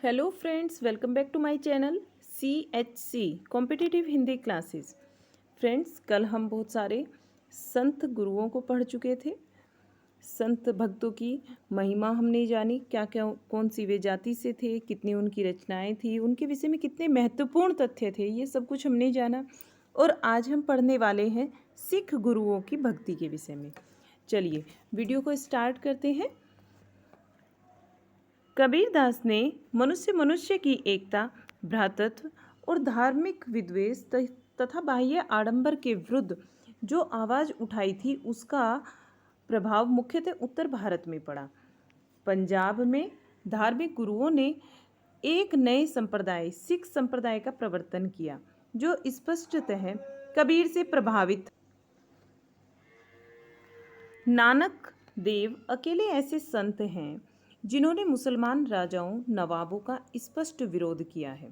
Hello friends, welcome back to my channel CHC competitive Hindi classes. Friends, कल हम बहुत सारे संत गुरुओं को पढ़ चुके थे। संत भक्तों की महिमा हमने जानी, क्या क्या कौन सी वे जाति से थे, कितनी उनकी रचनाएं थी, उनके विषय में कितने महत्वपूर्ण तथ्य थे, ये सब कुछ हमने जाना। और आज हम पढ़ने वाले हैं सिख गुरुओं की भक्ति के विषय में। चलिए वीडियो को स्टार्ट करते हैं। कबीरदास ने मनुष्य मनुष्य की एकता, भ्रातृत्व और धार्मिक विद्वेष तथा बाह्य आडंबर के विरुद्ध जो आवाज़ उठाई थी, उसका प्रभाव मुख्यतः उत्तर भारत में पड़ा। पंजाब में धार्मिक गुरुओं ने एक नए संप्रदाय सिख संप्रदाय का प्रवर्तन किया, जो स्पष्टतः कबीर से प्रभावित। नानक देव अकेले ऐसे संत हैं जिन्होंने मुसलमान राजाओं नवाबों का स्पष्ट विरोध किया है।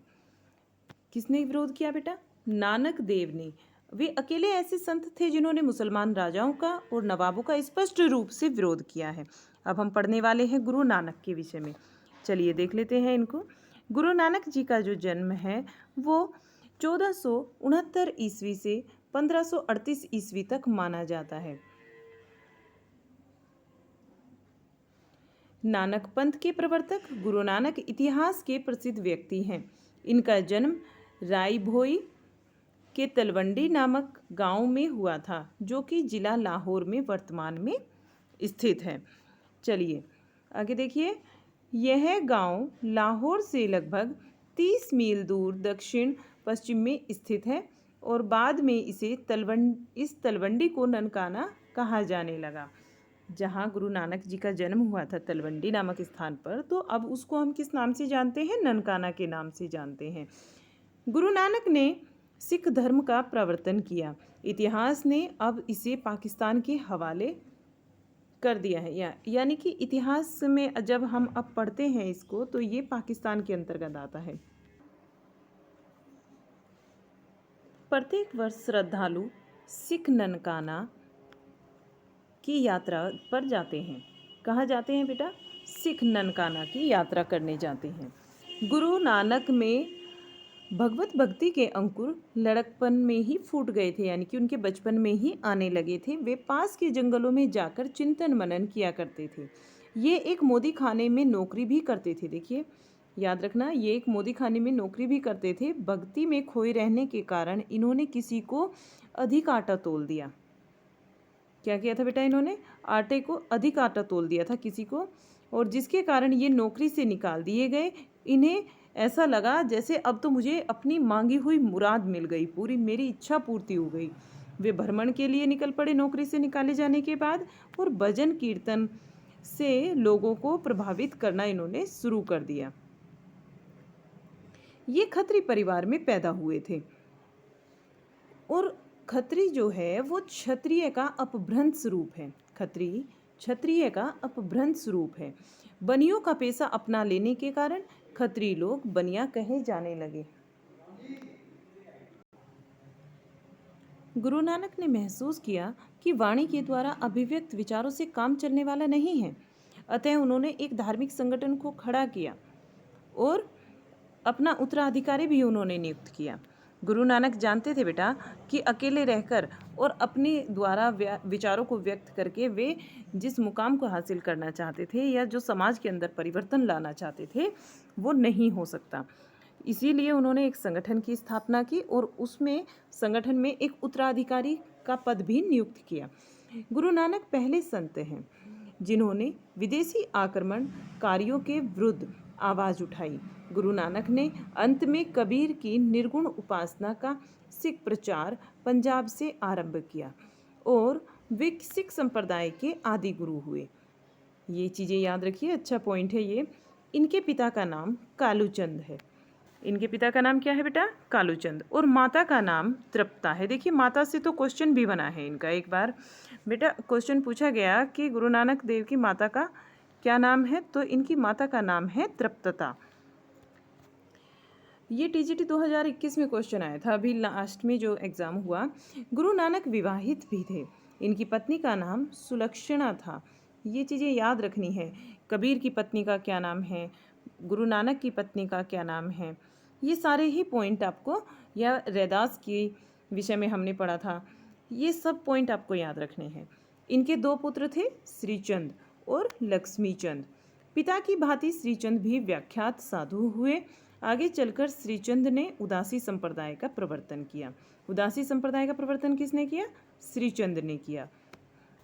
किसने विरोध किया बेटा? नानक देव ने। वे अकेले ऐसे संत थे जिन्होंने मुसलमान राजाओं का और नवाबों का स्पष्ट रूप से विरोध किया है। अब हम पढ़ने वाले हैं गुरु नानक के विषय में। चलिए देख लेते हैं इनको। गुरु नानक जी का जो जन्म है वो 1469 ईस्वी से 1538 ईस्वी तक माना जाता है। नानक पंथ के प्रवर्तक गुरु नानक इतिहास के प्रसिद्ध व्यक्ति हैं। इनका जन्म राय भोई के तलवंडी नामक गांव में हुआ था, जो कि जिला लाहौर में वर्तमान में स्थित है। चलिए आगे देखिए। यह गांव लाहौर से लगभग 30 मील दूर दक्षिण पश्चिम में स्थित है और बाद में इस तलवंडी को ननकाना कहा जाने लगा। जहाँ गुरु नानक जी का जन्म हुआ था तलवंडी नामक स्थान पर, तो अब उसको हम किस नाम से जानते हैं? ननकाना के नाम से जानते हैं। गुरु नानक ने सिख धर्म का प्रवर्तन किया। इतिहास ने अब इसे पाकिस्तान के हवाले कर दिया है, यानी कि इतिहास में जब हम अब पढ़ते हैं इसको, तो ये पाकिस्तान के अंतर्गत आता है। प्रत्येक वर्ष श्रद्धालु सिख ननकाना की यात्रा पर जाते हैं। कहाँ जाते हैं बेटा? सिख ननकाना की यात्रा करने जाते हैं। गुरु नानक में भगवत भक्ति के अंकुर लड़कपन में ही फूट गए थे, यानी कि उनके बचपन में ही आने लगे थे। वे पास के जंगलों में जाकर चिंतन मनन किया करते थे। ये एक मोदी खाने में नौकरी भी करते थे। देखिए याद रखना, ये एक मोदी खाने में नौकरी भी करते थे। भक्ति में खोए रहने के कारण इन्होंने किसी को अधिक आटा तोल दिया। क्या किया था बेटा? इन्होंने आटे को अधिक आटा तोल दिया था किसी को, और जिसके कारण ये नौकरी से निकाल दिए गए। इन्हें ऐसा लगा जैसे अब तो मुझे अपनी मांगी हुई मुराद मिल गई, पूरी मेरी इच्छा पूर्ति हो गई। वे भ्रमण के लिए निकल पड़े नौकरी से निकाले जाने के बाद, और भजन कीर्तन से लोगों को प्रभावित करना इन्होंने शुरू कर दिया। ये खत्री परिवार में पैदा हुए थे, और खत्री जो है वो क्षत्रिय का अपभ्रंश रूप है। खत्री क्षत्रिय का अपभ्रंश रूप है। बनियों का पेशा अपना लेने के कारण खत्री लोग बनिया कहे जाने लगे। गुरु नानक ने महसूस किया कि वाणी के द्वारा अभिव्यक्त विचारों से काम चलने वाला नहीं है। अतः उन्होंने एक धार्मिक संगठन को खड़ा किया और अपना उत्तराधिकारी भी उन्होंने नियुक्त किया। गुरु नानक जानते थे बेटा कि अकेले रहकर और अपने द्वारा विचारों को व्यक्त करके वे जिस मुकाम को हासिल करना चाहते थे, या जो समाज के अंदर परिवर्तन लाना चाहते थे, वो नहीं हो सकता। इसीलिए उन्होंने एक संगठन की स्थापना की और उसमें संगठन में एक उत्तराधिकारी का पद भी नियुक्त किया। गुरु नानक पहले संत हैं जिन्होंने विदेशी आक्रमणकारियों के विरुद्ध आवाज़ उठाई। गुरु नानक ने अंत में कबीर की निर्गुण उपासना का सिख प्रचार पंजाब से आरंभ किया और वे सिख संप्रदाय के आदि गुरु हुए। ये चीज़ें याद रखिए, अच्छा पॉइंट है ये। इनके पिता का नाम कालूचंद है। इनके पिता का नाम क्या है बेटा? कालूचंद। और माता का नाम तृप्ता है। देखिए माता से तो क्वेश्चन भी बना है इनका। एक बार बेटा क्वेश्चन पूछा गया कि गुरु नानक देव की माता का क्या नाम है, तो इनकी माता का नाम है तृप्तता। ये TGT 2021 में क्वेश्चन आया था, अभी लास्ट में जो एग्ज़ाम हुआ। गुरु नानक विवाहित भी थे। इनकी पत्नी का नाम सुलक्षणा था। ये चीज़ें याद रखनी है। कबीर की पत्नी का क्या नाम है, गुरु नानक की पत्नी का क्या नाम है। ये सारे ही पॉइंट आपको, या रैदास के विषय में हमने पढ़ा था, ये सब पॉइंट आपको याद रखने हैं। इनके 2 पुत्र थे, श्रीचंद और लक्ष्मीचंद। पिता की भांति श्रीचंद भी व्याख्यात साधु हुए। आगे चलकर श्रीचंद ने उदासी संप्रदाय का प्रवर्तन किया। उदासी संप्रदाय का प्रवर्तन किसने किया? श्रीचंद ने किया।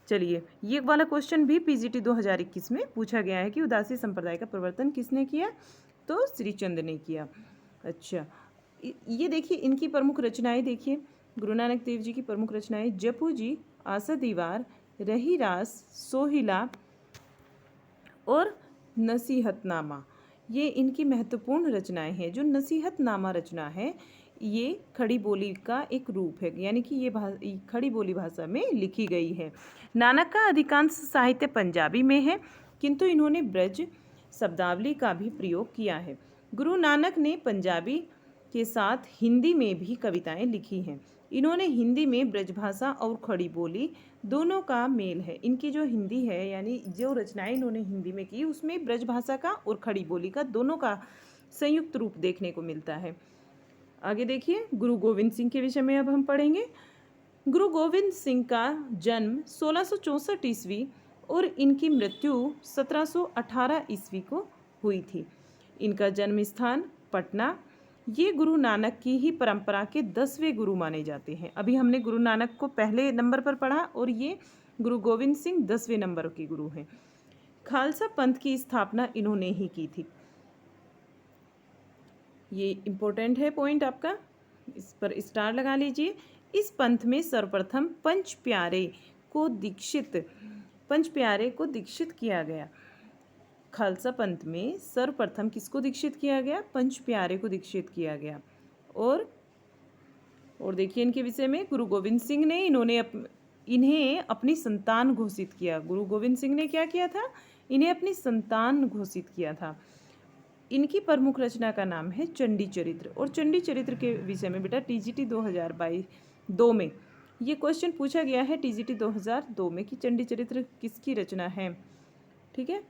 चलिए, ये वाला क्वेश्चन भी पीजीटी 2021 में पूछा गया है कि उदासी संप्रदाय का प्रवर्तन किसने किया, तो श्रीचंद ने किया। अच्छा, ये देखिए इनकी प्रमुख रचनाएं देखिए, गुरु नानक देव जी की प्रमुख रचनाएं, जपू जी, आसा दीवार, रही रास, सोहिला और नसीहतनामा, ये इनकी महत्वपूर्ण रचनाएं हैं। जो नसीहतनामा रचना है ये खड़ी बोली का एक रूप है, यानी कि ये खड़ी बोली भाषा में लिखी गई है। नानक का अधिकांश साहित्य पंजाबी में है, किंतु इन्होंने ब्रज शब्दावली का भी प्रयोग किया है। गुरु नानक ने पंजाबी के साथ हिंदी में भी कविताएं लिखी हैं। इन्होंने हिंदी में ब्रजभाषा और खड़ी बोली दोनों का मेल है। इनकी जो हिंदी है, यानी जो रचनाएं इन्होंने हिंदी में की, उसमें ब्रजभाषा का और खड़ी बोली का दोनों का संयुक्त रूप देखने को मिलता है। आगे देखिए, गुरु गोविंद सिंह के विषय में अब हम पढ़ेंगे। गुरु गोविंद सिंह का जन्म 1664 ईस्वी और इनकी मृत्यु 1718 ईस्वी को हुई थी। इनका जन्म स्थान पटना। ये गुरु नानक की ही परंपरा के 10वें गुरु माने जाते हैं। अभी हमने गुरु नानक को पहले नंबर पर पढ़ा और ये गुरु गोविंद सिंह 10वें नंबर के गुरु हैं। खालसा पंथ की स्थापना इन्होंने ही की थी। ये इम्पोर्टेंट है पॉइंट आपका, इस पर स्टार लगा लीजिए। इस पंथ में सर्वप्रथम पंच प्यारे को दीक्षित किया गया। खालसा पंथ में सर्वप्रथम किसको दीक्षित किया गया? पंच प्यारे को दीक्षित किया गया। और देखिए इनके विषय में, गुरु गोविंद सिंह ने इन्हें अपनी संतान घोषित किया। गुरु गोविंद सिंह ने क्या किया था? इन्हें अपनी संतान घोषित किया था। इनकी प्रमुख रचना का नाम है चंडी चरित्र। और चंडी चरित्र के विषय में बेटा टीजीटी 2022 में ये क्वेश्चन पूछा गया है, टीजीटी 2002 में, कि चंडी चरित्र किसकी रचना है। ठीक है,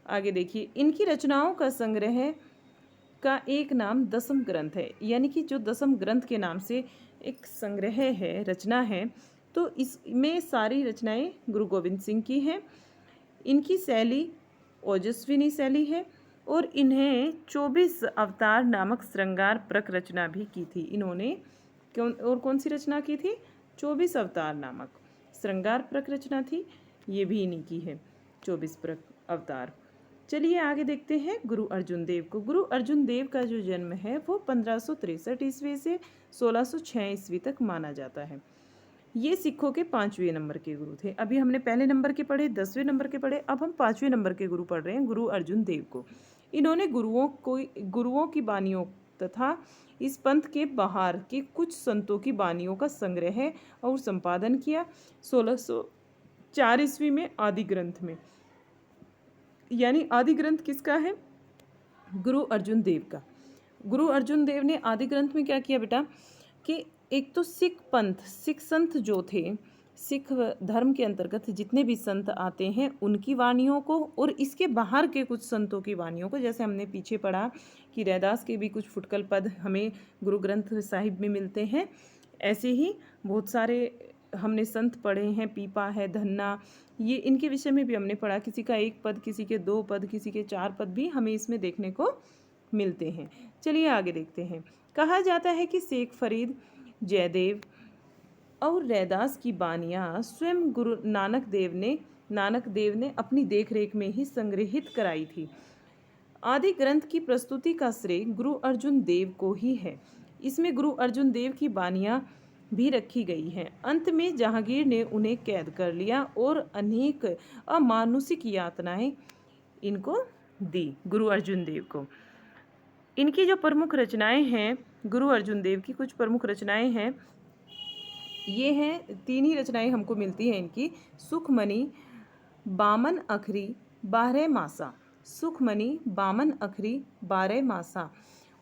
आगे देखिए, इनकी रचनाओं का संग्रह का एक नाम दसम ग्रंथ है, यानी कि जो दसम ग्रंथ के नाम से एक संग्रह है, रचना है, तो इसमें सारी रचनाएं गुरु गोविंद सिंह की हैं। इनकी शैली ओजस्विनी शैली है और इन्हें 24 अवतार नामक श्रृंगार प्रक रचना भी की थी। इन्होंने कौन सी रचना की थी? 24 अवतार नामक श्रृंगार प्रक रचना थी, ये भी इन्हीं की है, 24 प्रक अवतार। चलिए आगे देखते हैं गुरु अर्जुन देव को। गुरु अर्जुन देव का जो जन्म है वो 1563 ईस्वी से 1606 ईस्वी तक माना जाता है। ये सिखों के 5वें नंबर के गुरु थे। अभी हमने पहले नंबर के पढ़े, 10वें नंबर के पढ़े, अब हम 5वें नंबर के गुरु पढ़ रहे हैं, गुरु अर्जुन देव को। इन्होंने गुरुओं की बानियों तथा इस पंथ के बाहर के कुछ संतों की बानियों का संग्रह और संपादन किया। 1604 ईस्वी में आदि ग्रंथ में, यानी आदि ग्रंथ किसका है? गुरु अर्जुन देव का। गुरु अर्जुन देव ने आदि ग्रंथ में क्या किया बेटा, कि एक तो सिख पंथ, सिख संत जो थे, सिख धर्म के अंतर्गत जितने भी संत आते हैं उनकी वाणियों को, और इसके बाहर के कुछ संतों की वाणियों को, जैसे हमने पीछे पढ़ा कि रैदास के भी कुछ फुटकल पद हमें गुरु ग्रंथ साहिब में मिलते हैं, ऐसे ही बहुत सारे हमने संत पढ़े हैं, पीपा है, धन्ना, ये इनके विषय में भी हमने पढ़ा। किसी का 1 पद, किसी के 2 पद, किसी के 4 पद भी हमें इसमें देखने को मिलते हैं। चलिए आगे देखते हैं। कहा जाता है कि शेख फरीद, जयदेव और रैदास की बानियाँ स्वयं गुरु नानक देव ने अपनी देखरेख में ही संग्रहित कराई थी। आदि ग्रंथ की प्रस्तुति का श्रेय गुरु अर्जुन देव को ही है। इसमें गुरु अर्जुन देव की बानियाँ भी रखी गई हैं। अंत में जहांगीर ने उन्हें कैद कर लिया और अनेक अमानुषिक यातनाएं इनको दी, गुरु अर्जुन देव को। इनकी जो प्रमुख रचनाएं हैं, गुरु अर्जुन देव की कुछ प्रमुख रचनाएं हैं, ये हैं, 3 ही रचनाएं हमको मिलती हैं इनकी। सुखमणि, बामन अखरी, 12 मासा। सुखमणि, बामन अखरी, 12 मासा।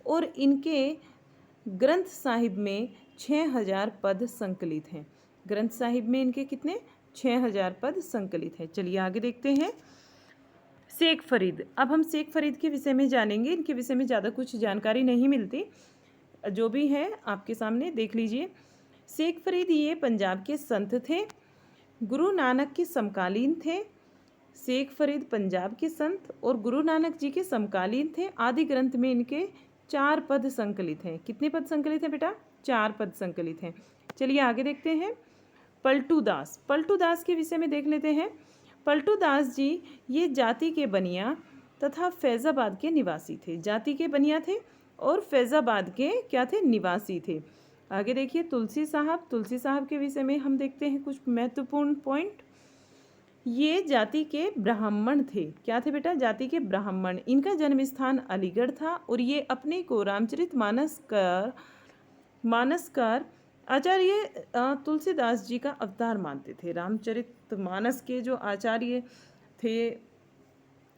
और इनके ग्रंथ साहिब में 6000 पद संकलित हैं। ग्रंथ साहिब में इनके कितने? 6000 पद संकलित हैं। चलिए आगे देखते हैं। शेख फरीद। अब हम शेख फरीद के विषय में जानेंगे। इनके विषय में ज़्यादा कुछ जानकारी नहीं मिलती, जो भी है आपके सामने देख लीजिए। शेख फरीद ये पंजाब के संत थे, गुरु नानक के समकालीन थे। शेख फरीद पंजाब के संत और गुरु नानक जी के समकालीन थे। आदि ग्रंथ में इनके 4 पद संकलित हैं। कितने पद संकलित हैं बेटा? 4 पद संकलित हैं। चलिए आगे देखते हैं। पलटू दास। पलटू दास के विषय में देख लेते हैं। पलटू दास जी ये जाति के बनिया तथा फैज़ाबाद के निवासी थे। जाति के बनिया थे और फैज़ाबाद के क्या थे? निवासी थे। आगे देखिए तुलसी साहब। तुलसी साहब के विषय में हम देखते हैं कुछ महत्वपूर्ण पॉइंट। ये जाति के ब्राह्मण थे। क्या थे बेटा? जाति के ब्राह्मण। इनका जन्म स्थान अलीगढ़ था और ये अपने को मानसकार आचार्य तुलसीदास जी का अवतार मानते थे। रामचरितमानस के जो आचार्य थे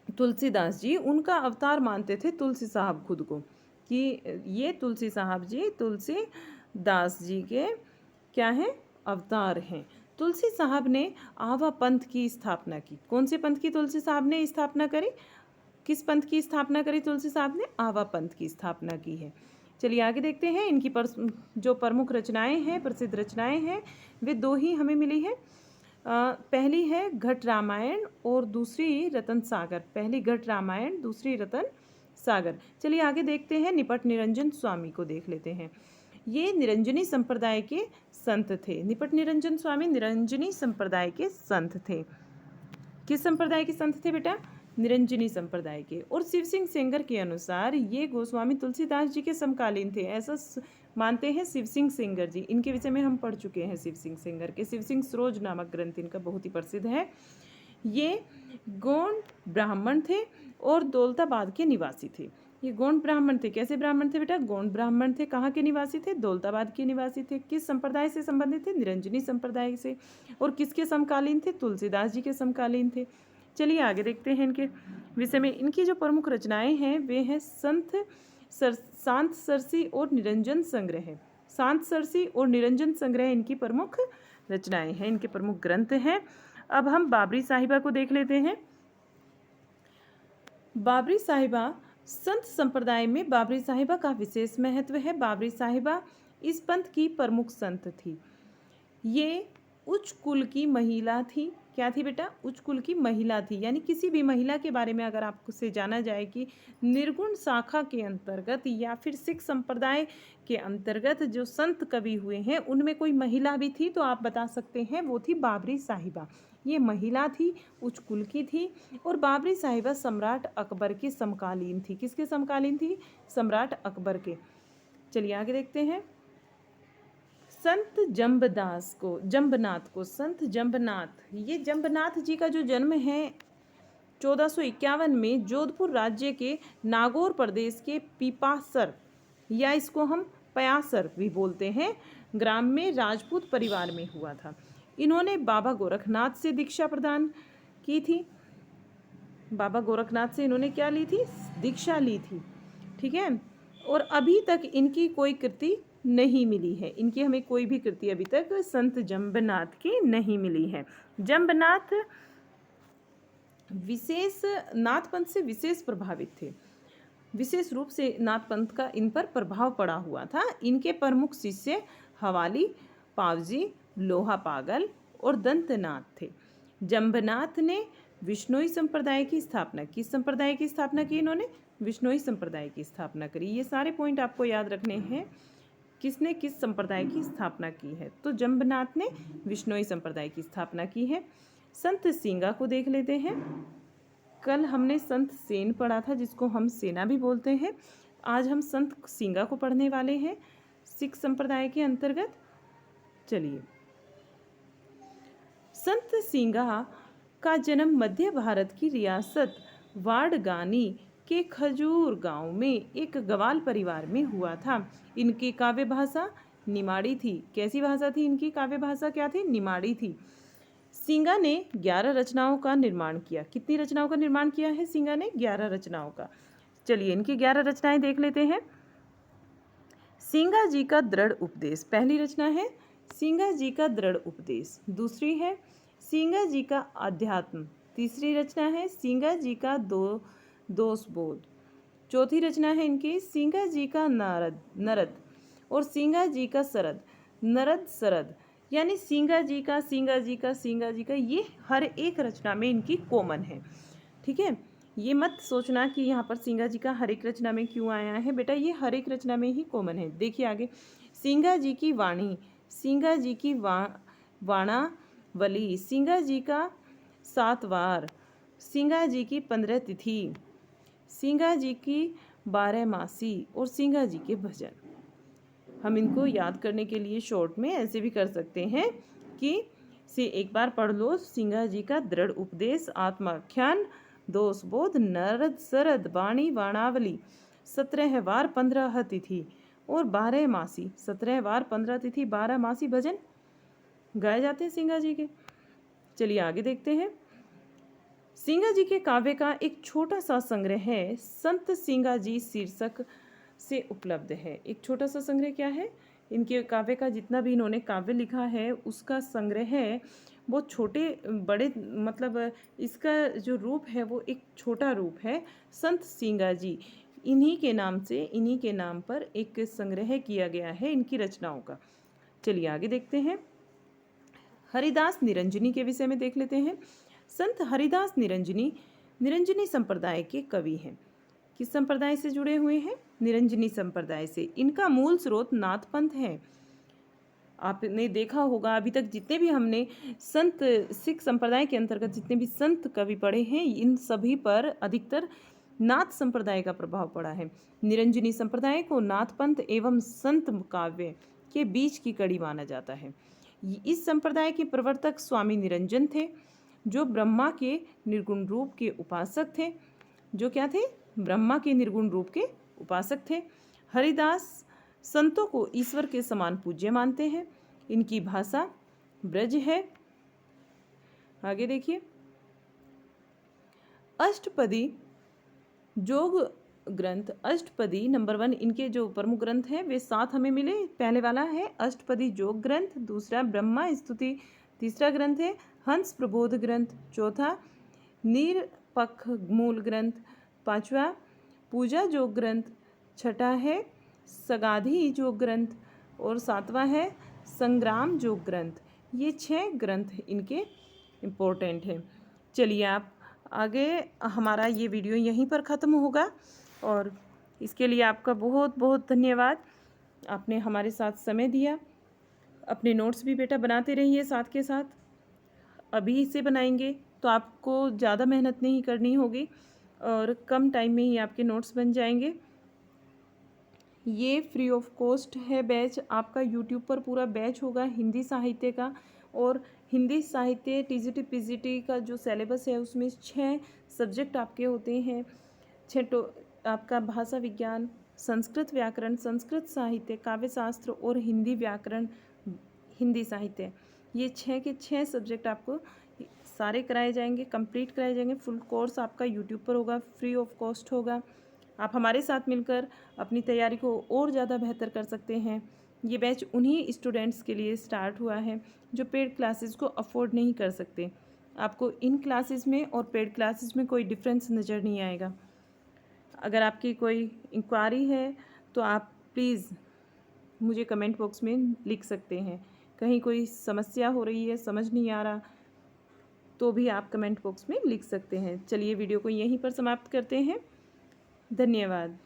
तुलसीदास जी, उनका अवतार मानते थे तुलसी साहब खुद को, कि ये तुलसी साहब जी तुलसीदास जी के क्या हैं? अवतार हैं। तुलसी साहब ने आवा पंथ की स्थापना की। कौन से पंथ की तुलसी साहब ने स्थापना करी? किस पंथ की स्थापना करी तुलसी साहब ने? आवा पंथ की स्थापना की है। चलिए आगे देखते हैं। इनकी जो प्रमुख रचनाएं हैं, प्रसिद्ध रचनाएं हैं, वे 2 ही हमें मिली है। पहली है घट रामायण और दूसरी रतन सागर। पहली घट रामायण, दूसरी रतन सागर। चलिए आगे देखते हैं। निपट निरंजन स्वामी को देख लेते हैं। ये निरंजनी संप्रदाय के संत थे। निपट निरंजन स्वामी निरंजनी संप्रदाय के संत थे। किस संप्रदाय के संत थे बेटा? निरंजनी संप्रदाय के। और शिव सिंह सेंगर के अनुसार ये गोस्वामी तुलसीदास जी के समकालीन थे, ऐसा मानते हैं शिव सिंह सेंगर जी। इनके विषय में हम पढ़ चुके हैं। शिव सिंह सेंगर के शिव सिंह सरोज नामक ग्रंथ इनका बहुत ही प्रसिद्ध है। ये गोंड ब्राह्मण थे और दौलताबाद के निवासी थे। ये गोंड ब्राह्मण थे। कैसे ब्राह्मण थे बेटा? गोंड ब्राह्मण थे। कहाँ के निवासी थे? दौलताबाद के निवासी थे। किस संप्रदाय से संबंधित थे? निरंजनी संप्रदाय से। और किसके समकालीन थे? तुलसीदास जी के समकालीन थे। चलिए आगे देखते हैं इनके विषय में। इनकी जो प्रमुख रचनाएं हैं वे हैं शांत सरसी और निरंजन संग्रह। शांत सरसी और निरंजन संग्रह इनकी प्रमुख रचनाएं हैं, इनके प्रमुख ग्रंथ हैं। अब हम बाबरी साहिबा को देख लेते हैं। बाबरी साहिबा संत संप्रदाय में बाबरी साहिबा का विशेष महत्व है। बाबरी साहिबा इस पंथ की प्रमुख संत थी। ये उच्च कुल की महिला थी। क्या थी बेटा? उच्च कुल की महिला थी। यानी किसी भी महिला के बारे में अगर आपसे जाना जाए कि निर्गुण शाखा के अंतर्गत या फिर सिख संप्रदाय के अंतर्गत जो संत कवि हुए हैं उनमें कोई महिला भी थी तो आप बता सकते हैं वो थी बाबरी साहिबा। ये महिला थी, उच्च कुल की थी। और बाबरी साहिबा सम्राट अकबर के समकालीन थी। किसके समकालीन थी? सम्राट अकबर के। चलिए आगे देखते हैं। संत जंबनाथ को संत जंबनाथ, ये जंबनाथ जी का जो जन्म है 1451 में जोधपुर राज्य के नागौर प्रदेश के पीपासर, या इसको हम पयासर भी बोलते हैं, ग्राम में राजपूत परिवार में हुआ था। इन्होंने बाबा गोरखनाथ से दीक्षा प्रदान की थी। बाबा गोरखनाथ से इन्होंने क्या ली थी? दीक्षा ली थी। ठीक है। और अभी तक इनकी कोई कृति नहीं मिली है। इनकी हमें कोई भी कृति अभी तक संत जंबनाथ की नहीं मिली है। जंबनाथ विशेष नाथपंथ से विशेष प्रभावित थे। विशेष रूप से नाथपंथ का इन पर प्रभाव पड़ा हुआ था। इनके प्रमुख शिष्य हवाली, पावजी, लोहा पागल और दंतनाथ थे। जंबनाथ ने विष्णोई संप्रदाय की स्थापना। किस संप्रदाय की स्थापना की इन्होंने? विष्णोई संप्रदाय की स्थापना करी। ये सारे पॉइंट आपको याद रखने हैं, किसने किस संप्रदाय की स्थापना की है। तो जंबनाथ ने विष्णोई संप्रदाय की स्थापना की है। संत सिंगा को देख लेते हैं। कल हमने संत सेन पढ़ा था जिसको हम सेना भी बोलते हैं। आज हम संत सिंगा को पढ़ने वाले हैं सिख संप्रदाय के अंतर्गत। चलिए, संत सिंगा का जन्म मध्य भारत की रियासत वाड़गानी के खजूर गांव में एक गवाल परिवार में हुआ था। इनकी काव्य भाषा निमाड़ी थी। कैसी भाषा थी इनकी? काव्य भाषा क्या थी? निमाड़ी थी। सिंगा ने 11 रचनाओं का निर्माण किया। कितनी रचनाओं का निर्माण किया है सिंगा ने? 11 रचनाओं का। चलिए इनकी 11 रचनाएं देख लेते हैं। सिंगा जी का दृढ़ उपदेश, पहली रचना है सिंगा जी का दृढ़ उपदेश। दूसरी है सिंगा जी का अध्यात्म। तीसरी रचना है सींगा जी का दोष बोध। चौथी रचना है इनकी सींगा जी का नरद और सींगा जी का सरद, नरद सरद, यानी सींगा जी का सींगा जी का सींगा जी का, ये हर एक रचना में इनकी कॉमन है। ठीक है, ये मत सोचना कि यहाँ पर सींगा जी का हर एक रचना में क्यों आया है, बेटा ये हर एक रचना में ही कॉमन है। देखिए आगे, सींगा जी की वाणी, सींगा जी की वाणावली, सींगा जी का 7 वार, सींगा जी की 15 तिथि, सींगा जी की 12 मासी और सींगा जी के भजन। हम इनको याद करने के लिए शॉर्ट में ऐसे भी कर सकते हैं कि से एक बार पढ़ लो, सींगा जी का दृढ़ उपदेश, आत्माख्यान, दोष बोध, नरद सरद, वाणी वाणावली, 17 वार 15 तिथि और 12 मासी, 17 वार 15 तिथि 12 मासी भजन गाए जाते हैं सींगा जी के। चलिए आगे देखते हैं। सींगा जी के काव्य का एक छोटा सा संग्रह है, संत सींगा जी शीर्षक से उपलब्ध है। एक छोटा सा संग्रह क्या है, इनके काव्य का जितना भी इन्होंने काव्य लिखा है उसका संग्रह है। वो छोटे बड़े मतलब इसका जो रूप है वो एक छोटा रूप है। संत सींगा जी, इन्हीं के नाम से, इन्हीं के नाम पर एक संग्रह किया गया है इनकी रचनाओं का। चलिए आगे देखते हैं। हरिदास निरंजनी के विषय में देख लेते हैं। संत हरिदास निरंजनी निरंजनी संप्रदाय के कवि हैं। किस संप्रदाय से जुड़े हुए हैं, निरंजनी संप्रदाय से। इनका मूल स्रोत नाथपंथ है। आपने देखा होगा अभी तक जितने भी हमने संत सिख संप्रदाय के अंतर्गत जितने भी संत कवि पढ़े हैं, इन सभी पर अधिकतर नाथ संप्रदाय का प्रभाव पड़ा है। निरंजनी संप्रदाय को नाथपंथ एवं संत काव्य के बीच की कड़ी माना जाता है। इस संप्रदाय के प्रवर्तक स्वामी निरंजन थे, जो ब्रह्मा के निर्गुण रूप के उपासक थे। जो क्या थे, ब्रह्मा के निर्गुण रूप के उपासक थे। हरिदास संतों को ईश्वर के समान पूज्य मानते हैं। इनकी भाषा ब्रज है। आगे देखिए, अष्टपदी जोग ग्रंथ, अष्टपदी नंबर 1 इनके जो प्रमुख ग्रंथ हैं वे 7 हमें मिले। पहले वाला है अष्टपदी जोग ग्रंथ, दूसरा ब्रह्मा स्तुति, तीसरा ग्रंथ है हंस प्रबोध ग्रंथ, चौथा निरपख मूल ग्रंथ, पांचवा पूजा जोग ग्रंथ, छठा है सगाधी जोग ग्रंथ और सातवां है संग्राम जोग ग्रंथ। ये 6 ग्रंथ इनके इम्पोर्टेंट हैं। चलिए आप आगे, हमारा ये वीडियो यहीं पर ख़त्म होगा और इसके लिए आपका बहुत बहुत धन्यवाद। आपने हमारे साथ समय दिया। अपने नोट्स भी बेटा बनाते रहिए साथ के साथ। अभी इसे बनाएंगे तो आपको ज़्यादा मेहनत नहीं करनी होगी और कम टाइम में ही आपके नोट्स बन जाएंगे। ये फ्री ऑफ कॉस्ट है बैच आपका। यूट्यूब पर पूरा बैच होगा हिंदी साहित्य का, और हिंदी साहित्य टीजीटी पीजीटी का जो सिलेबस है उसमें 6 सब्जेक्ट आपके होते हैं। 6 आपका भाषा विज्ञान, संस्कृत व्याकरण, संस्कृत साहित्य, काव्य शास्त्र और हिंदी व्याकरण, हिंदी साहित्य। ये 6 के 6 सब्जेक्ट आपको सारे कराए जाएंगे, कंप्लीट कराए जाएंगे। फुल कोर्स आपका यूट्यूब पर होगा, फ्री ऑफ कॉस्ट होगा। आप हमारे साथ मिलकर अपनी तैयारी को और ज़्यादा बेहतर कर सकते हैं। ये बैच उन्हीं स्टूडेंट्स के लिए स्टार्ट हुआ है जो पेड क्लासेस को अफोर्ड नहीं कर सकते। आपको इन क्लासेस में और पेड क्लासेस में कोई डिफरेंस नज़र नहीं आएगा। अगर आपकी कोई इंक्वायरी है तो आप प्लीज़ मुझे कमेंट बॉक्स में लिख सकते हैं। कहीं कोई समस्या हो रही है, समझ नहीं आ रहा, तो भी आप कमेंट बॉक्स में लिख सकते हैं। चलिए वीडियो को यहीं पर समाप्त करते हैं। धन्यवाद।